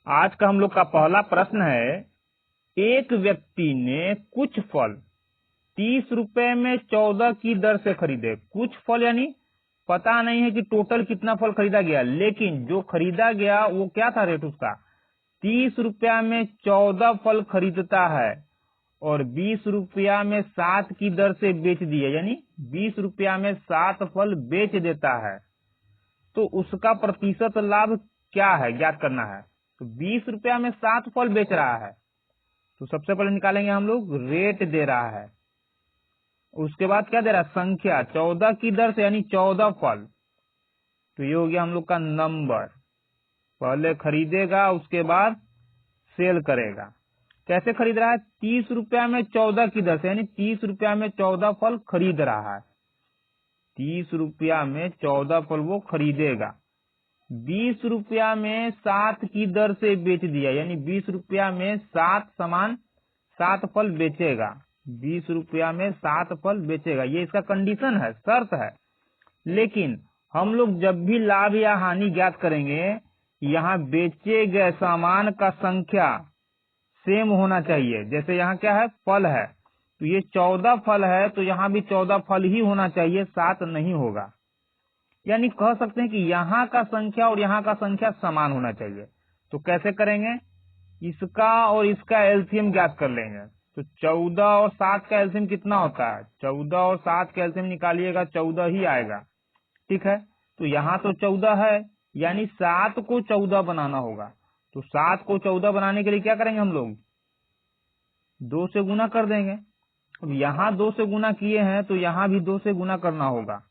आज का हम लोग का पहला प्रश्न है, एक व्यक्ति ने कुछ फल 30 रुपए में 14 की दर से खरीदे। कुछ फल यानी पता नहीं है कि टोटल कितना फल खरीदा गया, लेकिन जो खरीदा गया वो क्या था, रेट उसका 30 रुपया में 14 फल खरीदता है और 20 रुपया में 7 की दर से बेच दिए, यानी 20 रुपया में 7 फल बेच देता है, तो उसका प्रतिशत लाभ क्या है, ज्ञात करना है। तो 20 रुपया में 7 फल बेच रहा है, तो सबसे पहले निकालेंगे हम लोग, रेट दे रहा है। उसके बाद क्या दे रहा है, संख्या 14 की दर से, यानी 14 फल। तो ये हो गया हम लोग का नंबर। पहले खरीदेगा, उसके बाद सेल करेगा। कैसे खरीद रहा है, 30 रुपया में 14 की दर से, यानी 30 रुपया में 14 फल खरीद रहा है। 30 रुपया में 14 फल वो खरीदेगा। 20 रुपया में 7 की दर से बेच दिया, यानी 20 रुपया में 7 समान 7 फल बेचेगा। 20 रुपया में 7 फल बेचेगा, ये इसका कंडीशन है, शर्त है। लेकिन हम लोग जब भी लाभ या हानि ज्ञात करेंगे, यहाँ बेचे गए सामान का संख्या सेम होना चाहिए। जैसे यहाँ क्या है, फल है, तो ये 14 फल है, तो यहाँ भी 14 फल ही होना चाहिए, 7 नहीं होगा। यानी कह सकते हैं कि यहाँ का संख्या और यहाँ का संख्या समान होना चाहिए। तो कैसे करेंगे, इसका और इसका एलसीएम ज्ञात कर लेंगे। तो 14 और 7 का एलसीएम कितना होता है, 14 और 7 का एलसीएम निकालिएगा, 14 ही आएगा। ठीक है, तो यहाँ तो 14 है, यानी 7 को 14 बनाना होगा। तो 7 को 14 बनाने के लिए क्या करेंगे हम लोग, 2 से गुना कर देंगे। अब यहाँ 2 से गुना किए हैं, तो यहाँ भी 2 से गुना करना होगा।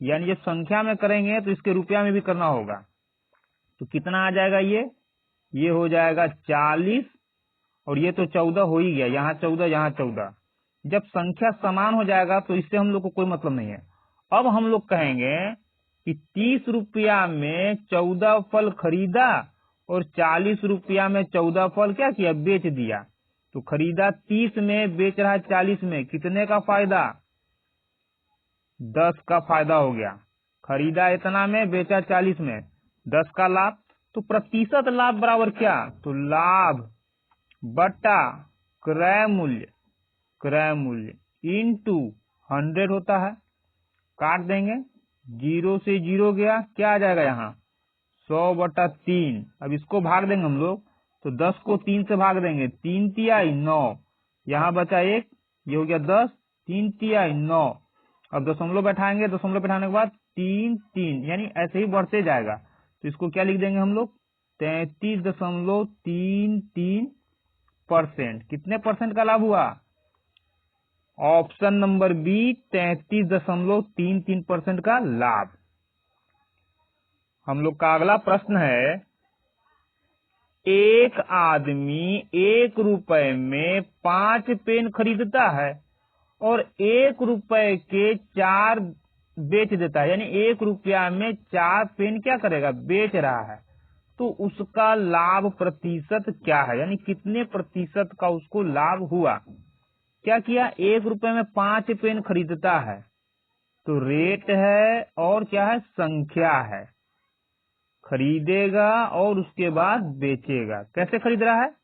यानी जब संख्या में करेंगे तो इसके रुपया में भी करना होगा। तो कितना आ जाएगा, ये हो जाएगा 40, और ये तो 14 हो ही गया, यहाँ 14 यहाँ 14। जब संख्या समान हो जाएगा तो इससे हम लोग को कोई मतलब नहीं है। अब हम लोग कहेंगे कि 30 रुपया में 14 फल खरीदा और 40 रुपया में 14 फल क्या किया, बेच दिया। तो खरीदा 30 में, बेच रहा 40 में, कितने का फायदा, 10 का फायदा हो गया। खरीदा इतना में, बेचा 40 में, 10 का लाभ। तो प्रतिशत लाभ बराबर क्या, तो लाभ बटा क्रय मूल्य इंटू 100 होता है। काट देंगे, 0 से 0 गया, क्या आ जाएगा यहाँ 100/3। अब इसको भाग देंगे हम लोग, तो 10 को 3 से भाग देंगे, 3 तिहाई 9, यहाँ बचा 1, ये हो गया 10, 3 तिहाई 9। अब दशमलव बैठाएंगे, दशमलव बैठाने के बाद 3 यानी ऐसे ही बढ़ते जाएगा। तो इसको क्या लिख देंगे हम लोग, 33.33%। कितने परसेंट का लाभ हुआ, ऑप्शन नंबर बी 33.33% का लाभ। हम लोग का अगला प्रश्न है, एक आदमी 1 रुपए में 5 पेन खरीदता है और 1 रुपए के 4 बेच देता है, यानी 1 रुपया में 4 पेन क्या करेगा, बेच रहा है। तो उसका लाभ प्रतिशत क्या है, यानी कितने प्रतिशत का उसको लाभ हुआ। क्या किया, 1 रुपए में 5 पेन खरीदता है, तो रेट है और क्या है, संख्या है। खरीदेगा और उसके बाद बेचेगा। कैसे खरीद रहा है,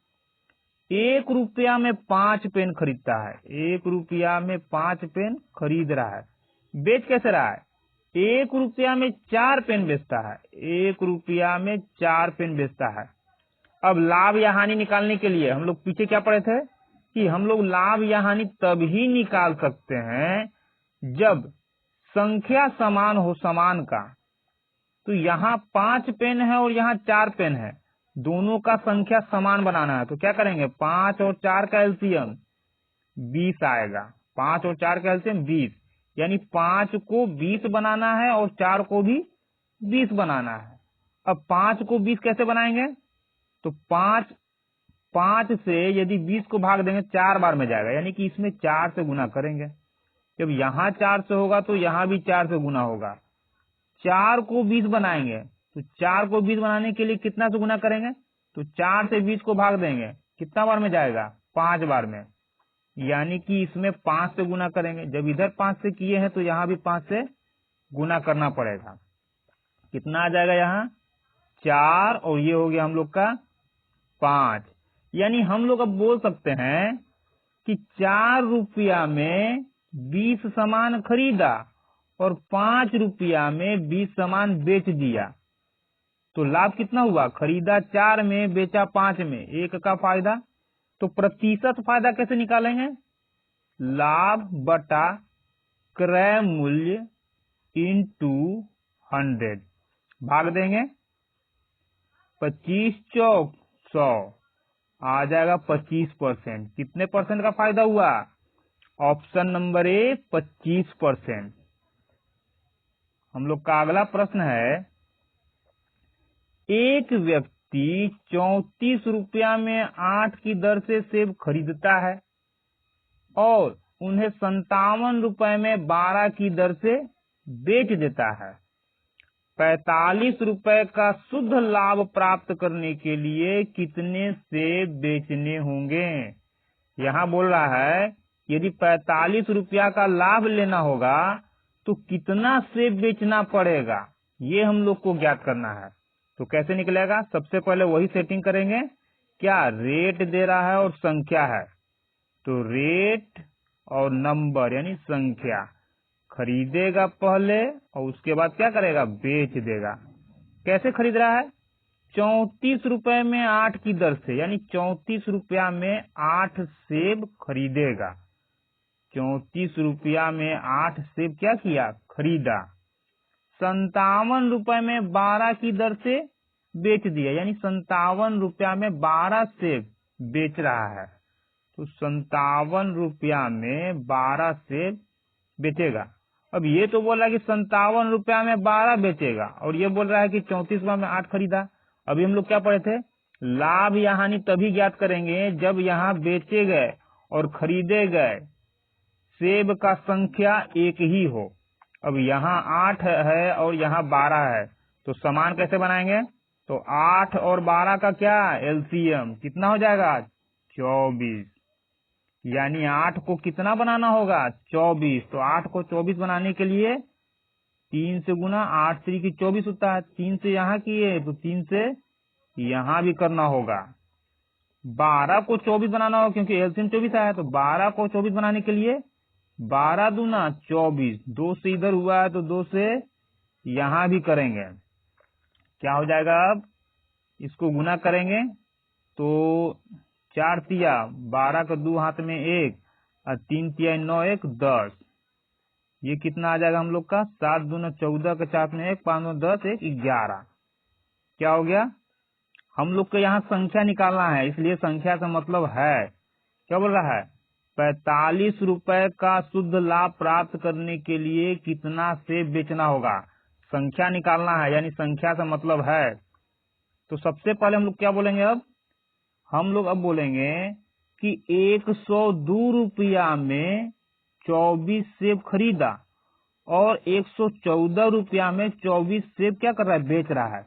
1 रुपया में 5 पेन खरीदता है, 1 रुपया में 5 पेन खरीद रहा है। बेच कैसे रहा है, 1 रुपया में 4 पेन बेचता है, 1 रुपया में 4 पेन बेचता है। अब लाभ या हानि निकालने के लिए हम लोग पीछे क्या पढ़े थे कि हम लोग लाभ या हानि तभी निकाल सकते हैं जब संख्या समान हो, समान का। तो यहाँ 5 पेन है और यहाँ 4 पेन है, दोनों का संख्या समान बनाना है। तो क्या करेंगे, 5 और 4 का एलसीएम 20 आएगा, 5 और 4 का एलसीएम 20, यानी 5 को 20 बनाना है और 4 को भी 20 बनाना है। अब 5 को 20 कैसे बनाएंगे, तो 5 से यदि 20 को भाग देंगे 4 बार में जाएगा, यानी कि इसमें 4 से गुना करेंगे। जब यहाँ 4 से होगा तो यहाँ भी 4 से गुना होगा। 4 को 20 बनाएंगे, तो 4 को 20 बनाने के लिए कितना से गुना करेंगे, तो 4 से 20 को भाग देंगे, कितना बार में जाएगा, 5 बार में, यानी कि इसमें 5 से गुना करेंगे। जब इधर 5 से किए हैं तो यहाँ भी 5 से गुना करना पड़ेगा। कितना आ जाएगा यहाँ 4, और ये हो गया हम लोग का 5। यानी हम लोग अब बोल सकते हैं कि 4 रुपया में 20 सामान खरीदा और 5 रुपया में 20 सामान बेच दिया। तो लाभ कितना हुआ? खरीदा 4 में, बेचा 5 में, 1 का फायदा। तो प्रतिशत फायदा कैसे निकालेंगे? लाभ बटा क्रय मूल्य इंटू 100, भाग देंगे। 25 चौक 100, आ जाएगा 25%। कितने परसेंट का फायदा हुआ? Option number A 25%। हम लोग का अगला प्रश्न है, एक व्यक्ति 34 रुपया में 8 की दर से सेब खरीदता है और उन्हें 57 रुपए में 12 की दर से बेच देता है। 45 रुपए का शुद्ध लाभ प्राप्त करने के लिए कितने सेब बेचने होंगे? यहाँ बोल रहा है यदि 45 रुपया का लाभ लेना होगा तो कितना सेब बेचना पड़ेगा, ये हम लोग को ज्ञात करना है। तो कैसे निकलेगा? सबसे पहले वही सेटिंग करेंगे, क्या रेट दे रहा है और संख्या है, तो रेट और नंबर यानी संख्या, खरीदेगा पहले और उसके बाद क्या करेगा? बेच देगा। कैसे खरीद रहा है? 34 रुपए में 8 की दर से, यानी 34 रुपया में 8 सेब खरीदेगा। 34 रुपया में 8 सेब क्या किया? खरीदा। 57 रुपए में 12 की दर से बेच दिया, यानी 57 रुपया में 12 सेब बेच रहा है। तो 57 रुपया में 12 सेब बेचेगा। अब ये तो बोल रहा है कि 57 रुपया में 12 बेचेगा और ये बोल रहा है कि 34 रुपया में 8 खरीदा। अभी हम लोग क्या पढ़े थे? लाभ या हानि तभी ज्ञात करेंगे जब यहाँ बेचे गए और खरीदे गए सेब का संख्या एक ही हो। अब यहाँ 8 है और यहाँ 12 है, तो समान कैसे बनाएंगे? तो 8 और 12 का क्या? एलसीएम कितना हो जाएगा? 24। यानी 8 को कितना बनाना होगा? 24। तो 8 को 24 बनाने के लिए 3 से गुना, 8 3 की 24 होता है। 3 से यहाँ किए तो 3 से यहाँ भी करना होगा। 12 को 24 बनाना होगा क्योंकि एलसीएम 24 आया, तो 12 को 24 बनाने के लिए 12 दूना 24, 2 से इधर हुआ है तो 2 से यहाँ भी करेंगे। क्या हो जाएगा? अब इसको गुना करेंगे तो 4 तिया 12 का 2 हाथ में 1 और 3 तिया 9 1 10। ये कितना आ जाएगा हम लोग का? 7 दूना 14 का 4 में 1, 5 10 1 11। क्या हो गया? हम लोग को यहाँ संख्या निकालना है, इसलिए संख्या का मतलब है, क्या बोल रहा है? 45 रुपए का शुद्ध लाभ प्राप्त करने के लिए कितना सेब बेचना होगा, संख्या निकालना है, यानी संख्या का मतलब है। तो सबसे पहले हम लोग क्या बोलेंगे? अब हम लोग बोलेंगे कि 102 रुपया में 24 सेब खरीदा और 114 रुपया में 24 सेब क्या कर रहा है? बेच रहा है।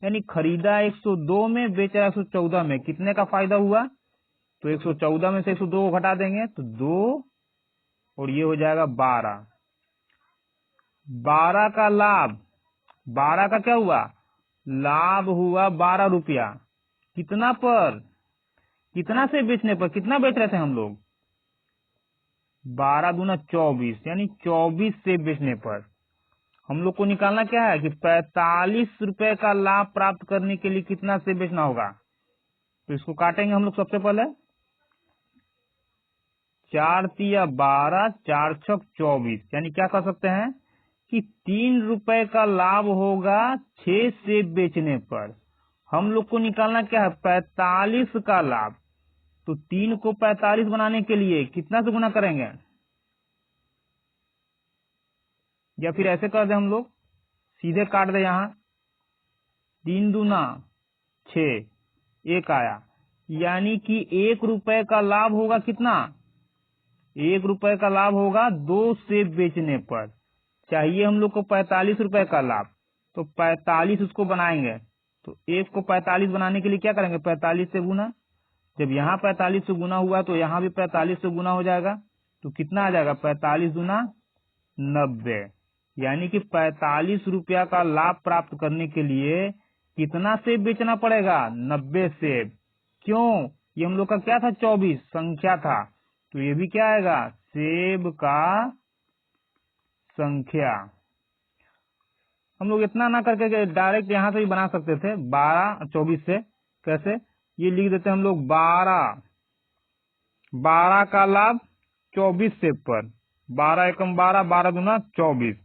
यानी खरीदा 102 में, बेच रहा है 114 में। कितने का फायदा हुआ? तो 114 में से 102 को घटा देंगे तो 2 और ये हो जाएगा 12। 12 का लाभ, 12 का क्या हुआ? लाभ हुआ 12 रुपया। कितना पर? कितना से बेचने पर? कितना बेच रहे थे हम लोग? 12 दूना 24, यानी 24 से बेचने पर। हम लोग को निकालना क्या है कि 45 रुपए का लाभ प्राप्त करने के लिए कितना से बेचना होगा। तो इसको काटेंगे हम लोग सबसे पहले। 4 तिया 12, 4 छक 24, यानी क्या कर सकते हैं कि 3 रुपए का लाभ होगा 6 सेब बेचने पर। हम लोग को निकालना क्या है? 45 का लाभ। तो 3 को 45 बनाने के लिए कितना से गुना करेंगे? या फिर ऐसे कर दे हम लोग, सीधे काट दे। यहाँ 3 दूना 6, 1 आया, यानी कि 1 रुपए का लाभ होगा कितना? 1 रुपए का लाभ होगा 2 सेब बेचने पर। चाहिए हम लोग को 45 रुपए का लाभ, तो 45 उसको बनाएंगे। तो 1 को 45 बनाने के लिए क्या करेंगे? 45 से गुना। जब यहाँ 45 से गुना हुआ तो यहाँ भी 45 से गुना हो जाएगा। तो कितना आ जाएगा? 45 दूना 90, यानी कि 45 रुपया का लाभ प्राप्त करने के लिए कितना सेब बेचना पड़ेगा? 90 सेब। क्यों? ये हम लोग का क्या था? 24 संख्या था, तो ये भी क्या आएगा? सेब का संख्या। हम लोग इतना ना करके डायरेक्ट यहाँ से भी बना सकते थे 12 24 से। कैसे? ये लिख देते हम लोग 12 का लाभ 24 सेब पर, 12 एकम 12, 12 दूना 24,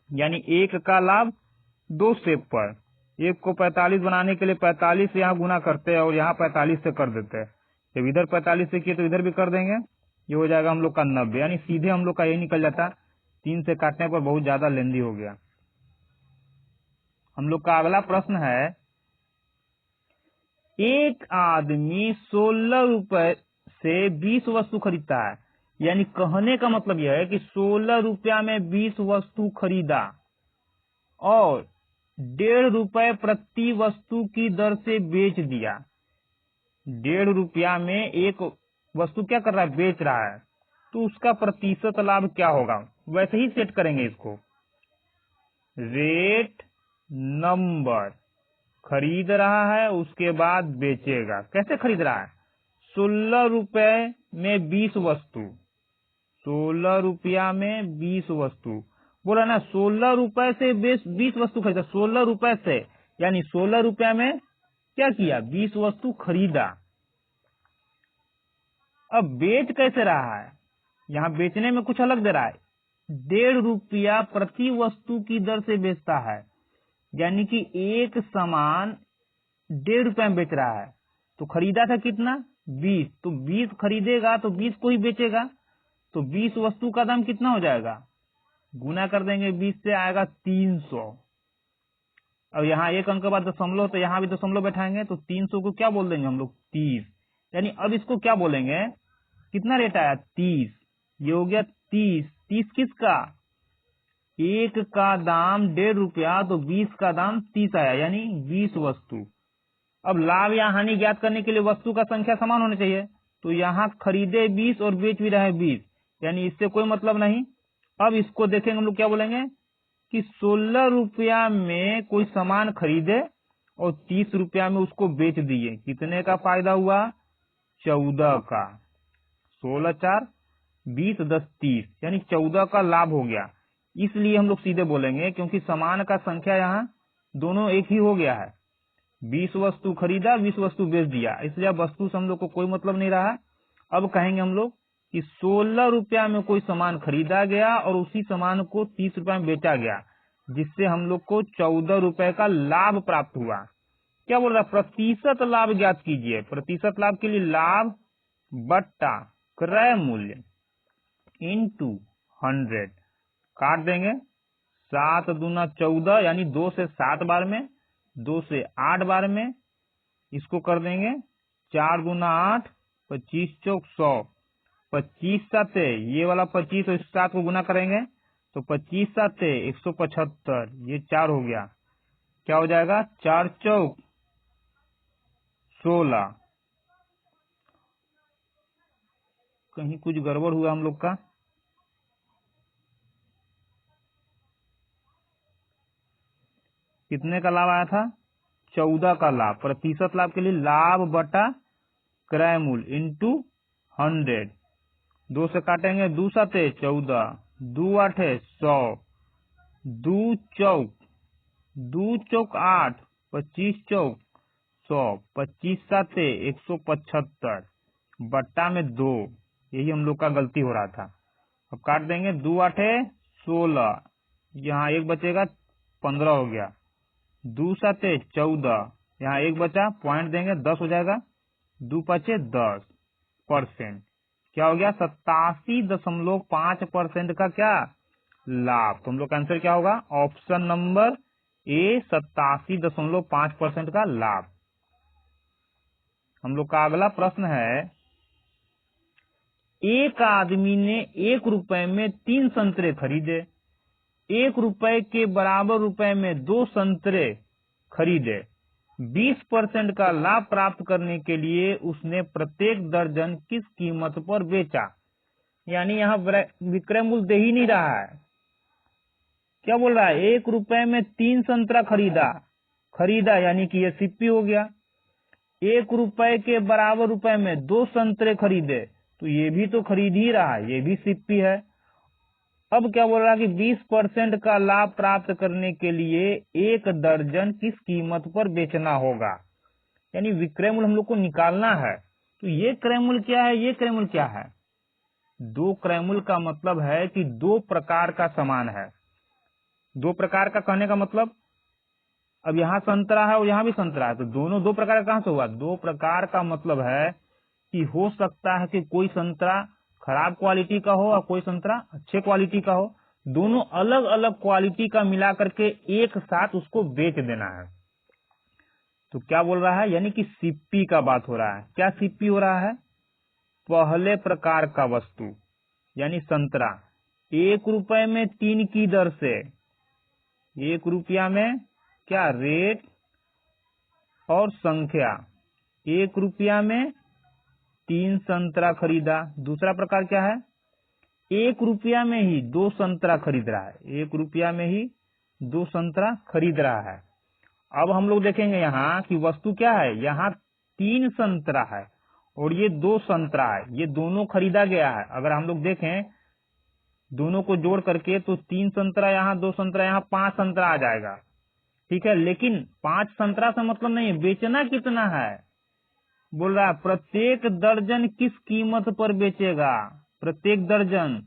यानी 1 का लाभ 2 सेब पर। 1 को 45 बनाने के लिए 45 से यहाँ गुना करते हैं और यहाँ 45 से कर देते हैं। जब इधर 45 से किए तो इधर भी कर देंगे, ये हो जाएगा हम लोग का 90, यानी सीधे हम लोग का ये निकल जाता। 3 से काटने पर बहुत ज्यादा लेंदी हो गया। हम लोग का अगला प्रश्न है, एक आदमी 16 रुपए से 20 वस्तु खरीदता है, यानी कहने का मतलब यह है कि 16 रुपया में 20 वस्तु खरीदा और 1.5 रुपए प्रति वस्तु की दर से बेच दिया। 1.5 रुपया में एक वस्तु क्या कर रहा है? बेच रहा है, तो उसका प्रतिशत लाभ क्या होगा? वैसे ही सेट करेंगे इसको। रेट नंबर, खरीद रहा है उसके बाद बेचेगा। कैसे खरीद रहा है? 16 रुपए में 20 वस्तु, 16 रुपया में 20 वस्तु बोला ना। 16 रुपए से 20 वस्तु खरीदा, 16 रुपए से, यानी 16 रुपया में क्या किया? 20 वस्तु खरीदा। अब बेच कैसे रहा है? यहाँ बेचने में कुछ अलग दे रहा है। 1.5 रुपया प्रति वस्तु की दर से बेचता है, यानी कि एक सामान 1.5 रुपया में बेच रहा है। तो खरीदा था कितना? 20, तो 20 खरीदेगा तो 20 को ही बेचेगा, तो 20 वस्तु का दाम कितना हो जाएगा? गुना कर देंगे 20 से, आएगा 300। अब यहाँ एक अंक के बाद दशमलव, तो यहाँ भी दशमलव बैठाएंगे, तो 300 को क्या बोल देंगे हम लोग? 30। यानी अब इसको क्या बोलेंगे? कितना रेट आया? 30। ये हो गया 30। 30 किसका? एक का दाम 1.5 रुपया, तो 20 का दाम 30 आया, यानी 20 वस्तु। अब लाभ या हानि ज्ञात करने के लिए वस्तु का संख्या समान होनी चाहिए, तो यहाँ खरीदे 20 और बेच भी रहे 20, यानी इससे कोई मतलब नहीं। अब इसको देखेंगे हम लोग, क्या बोलेंगे कि 16 रुपया में कोई सामान खरीदे और 30 रुपया में उसको बेच दिए। कितने का फायदा हुआ? 14 का। 16 4 20 10 30, यानी 14 का लाभ हो गया। इसलिए हम लोग सीधे बोलेंगे, क्योंकि सामान का संख्या यहाँ दोनों एक ही हो गया है। 20 वस्तु खरीदा, 20 वस्तु बेच दिया, इसलिए अब वस्तु से हम लोग को कोई मतलब नहीं रहा। अब कहेंगे हम लोग कि 16 रुपया में कोई सामान खरीदा गया और उसी सामान को 30 रुपया में बेचा गया, जिससे हम लोग को 14 रुपए का लाभ प्राप्त हुआ। क्या बोल रहा? प्रतिशत लाभ ज्ञात कीजिए। प्रतिशत लाभ के लिए लाभ बट्टा क्रय मूल्य इंटू 100 काट देंगे। 7 दूना 14, यानी 2 से 7 बार में, 2 से 8 बार में इसको कर देंगे। 4 दूना 8, 25 चौक 100, 25 साते ये वाला 25 और 7 को गुना करेंगे तो 25 साते 175, ये 4 हो गया। क्या हो जाएगा? 4 चौक 16। कहीं कुछ गड़बड़ हुआ हम लोग का? कितने का लाभ आया था? 14 का लाभ। प्रतिशत लाभ के लिए लाभ बटा क्रय मूल्य इंटू 100। 2 से काटेंगे, 2 साते 14, 2 आठे 100, 2 चौक 8, 25 चौक 100, 25 साते 175 बट्टा में 2। यही हम लोग का गलती हो रहा था। अब काट देंगे। 2 आठे 16, यहाँ एक बचेगा 15 हो गया। 2 साते 14, यहाँ एक बचा, पॉइंट देंगे 10 हो जाएगा। 2 पचे 10%। क्या हो गया? 87.5% का क्या लाभ। तो हम लोग का आंसर क्या होगा? ऑप्शन नंबर ए, 87.5% का लाभ। हम लोग का अगला प्रश्न है, एक आदमी ने 1 रुपए में 3 संतरे खरीदे। 1 रुपए के बराबर रुपए में 2 संतरे खरीदे। 20% का लाभ प्राप्त करने के लिए उसने प्रत्येक दर्जन किस कीमत पर बेचा? यानी यहाँ विक्रय मूल्य दे ही नहीं रहा है। क्या बोल रहा है? 1 रुपए में 3 संतरा खरीदा यानी कि ये सिप्पी हो गया। ₹1 के बराबर रुपए में 2 संतरे खरीदे, तो ये भी तो खरीद ही रहा है, ये भी सिप्पी है। अब क्या बोल रहा है कि 20% का लाभ प्राप्त करने के लिए 1 दर्जन किस कीमत पर बेचना होगा, यानी विक्रय मूल्य हम लोग को निकालना है। तो ये क्रय मूल्य क्या है, ये क्रय मूल्य क्या है? 2 क्रय मूल्य का मतलब है कि 2 प्रकार का सामान है। 2 प्रकार का कहने का मतलब, अब यहाँ संतरा है और यहाँ भी संतरा है, तो दोनों 2 प्रकार का कहाँ से हुआ? 2 प्रकार का मतलब है कि हो सकता है कि कोई संतरा खराब क्वालिटी का हो और कोई संतरा अच्छे क्वालिटी का हो, दोनों अलग अलग क्वालिटी का मिला करके एक साथ उसको बेच देना है। तो क्या बोल रहा है, यानी कि सिप्पी का बात हो रहा है। क्या सिप्पी हो रहा है? पहले प्रकार का वस्तु यानी संतरा ₹1 में 3 की दर से, ₹1 में क्या रेट और संख्या, ₹1 में 3 संतरा खरीदा। दूसरा प्रकार क्या है? ₹1 में ही 2 संतरा खरीद रहा है, ₹1 में ही 2 संतरा खरीद रहा है। अब हम लोग देखेंगे यहाँ कि वस्तु क्या है, यहाँ 3 संतरा है और ये 2 संतरा है, ये दोनों खरीदा गया है। अगर हम लोग देखें दोनों को जोड़ करके तो 3 संतरा यहाँ, 2 संतरा यहाँ, 5 संतरा आ जाएगा, ठीक है। लेकिन 5 संतरा से मतलब नहीं है, बेचना कितना है? बोल रहा है प्रत्येक दर्जन किस कीमत पर बेचेगा, प्रत्येक दर्जन।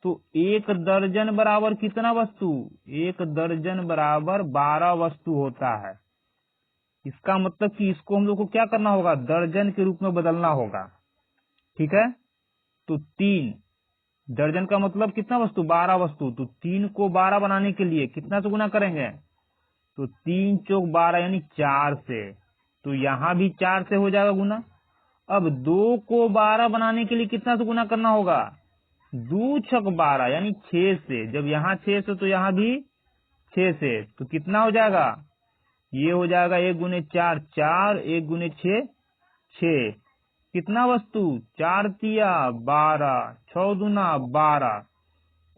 तो 1 दर्जन बराबर कितना वस्तु? 1 दर्जन बराबर 12 वस्तु होता है। इसका मतलब कि इसको हम लोग को क्या करना होगा, दर्जन के रूप में बदलना होगा, ठीक है। तो 3 दर्जन का मतलब कितना वस्तु? 12 वस्तु। तो 3 को 12 बनाने के लिए कितना से गुना करेंगे? तो 3 चौक 12 यानी 4 से। तो यहाँ भी 4 से हो जाएगा गुना। अब 2 को 12 बनाने के लिए कितना से गुना करना होगा? 2 छक 12 यानी 6 से। जब यहाँ 6 से तो यहाँ भी 6 से। तो कितना हो जाएगा? ये हो जाएगा 1 गुने 4 4, 1 गुने 6 6। कितना वस्तु? 4 तिया 12, 6 दूना 12,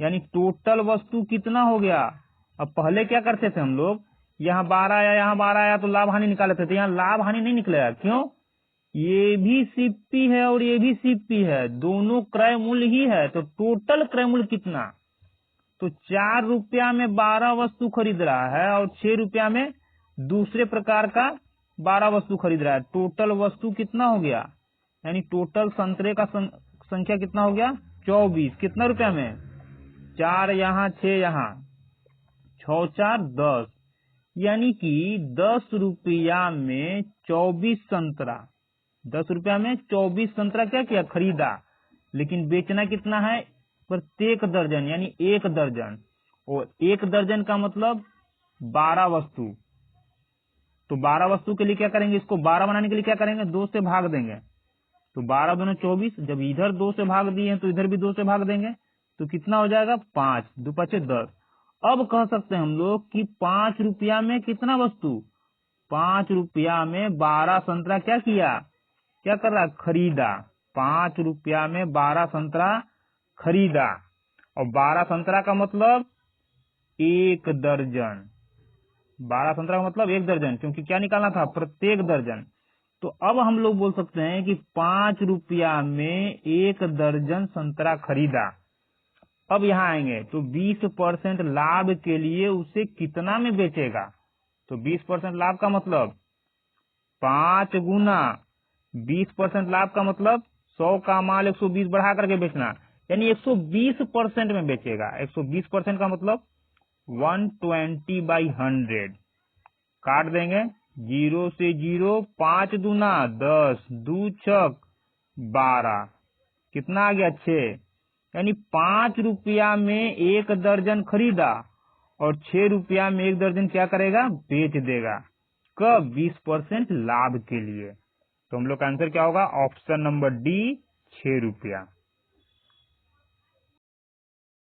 यानी टोटल वस्तु कितना हो गया? अब पहले क्या करते थे हम लोग, यहाँ 12 आया, यहाँ 12 आया तो लाभ हानि निकाल लेते थे। यहाँ लाभ हानि नहीं निकलेगा, क्यों? ये भी सिप्पी है और ये भी सिप्पी है, दोनों क्रय मूल्य ही है। तो टोटल क्रय मूल्य कितना? तो ₹4 में 12 वस्तु खरीद रहा है और ₹6 में दूसरे प्रकार का 12 वस्तु खरीद रहा है। टोटल वस्तु कितना हो गया, यानी टोटल संतरे का संख्या कितना हो गया? 24। कितना रुपया में? 4 यहाँ 6 यहाँ, 6 4 10, यानी कि ₹10 में 24 संतरा, ₹10 में 24 संतरा क्या किया? खरीदा। लेकिन बेचना कितना है? प्रत्येक दर्जन यानी 1 दर्जन। और 1 दर्जन का मतलब 12 वस्तु। तो 12 वस्तु के लिए क्या करेंगे, इसको 12 बनाने के लिए क्या करेंगे? 2 से भाग देंगे। तो 12 दूनी 24, जब इधर 2 से भाग दिए हैं तो इधर भी 2 से भाग देंगे। तो कितना हो जाएगा? 5 2 5 10। अब कह सकते हैं हम लोग कि ₹5 में कितना वस्तु? ₹5 में 12 संतरा क्या किया? क्या कर रहा? खरीदा। ₹5 में 12 संतरा खरीदा। और 12 संतरा का मतलब 1 दर्जन। 12 संतरा का मतलब 1 दर्जन, क्योंकि क्या निकालना था? प्रत्येक दर्जन। तो अब हम लोग बोल सकते हैं कि ₹5 में 1 दर्जन संतरा खरीदा। अब यहाँ आएंगे तो 20% लाभ के लिए उसे कितना में बेचेगा? तो 20% लाभ का मतलब 5 गुना 20% लाभ का मतलब 100 का माल 120 बढ़ा करके बेचना, यानी 120% में बेचेगा। 120% का मतलब 120/100 काट देंगे, 0 से 0, 5 दूना 10, 2 छक 12, कितना आ गया? 6। यानी ₹5 में 1 दर्जन खरीदा और ₹6 में 1 दर्जन क्या करेगा? बेच देगा। कब? 20% लाभ के लिए। तो हम लोग का आंसर क्या होगा? Option number D, ₹6।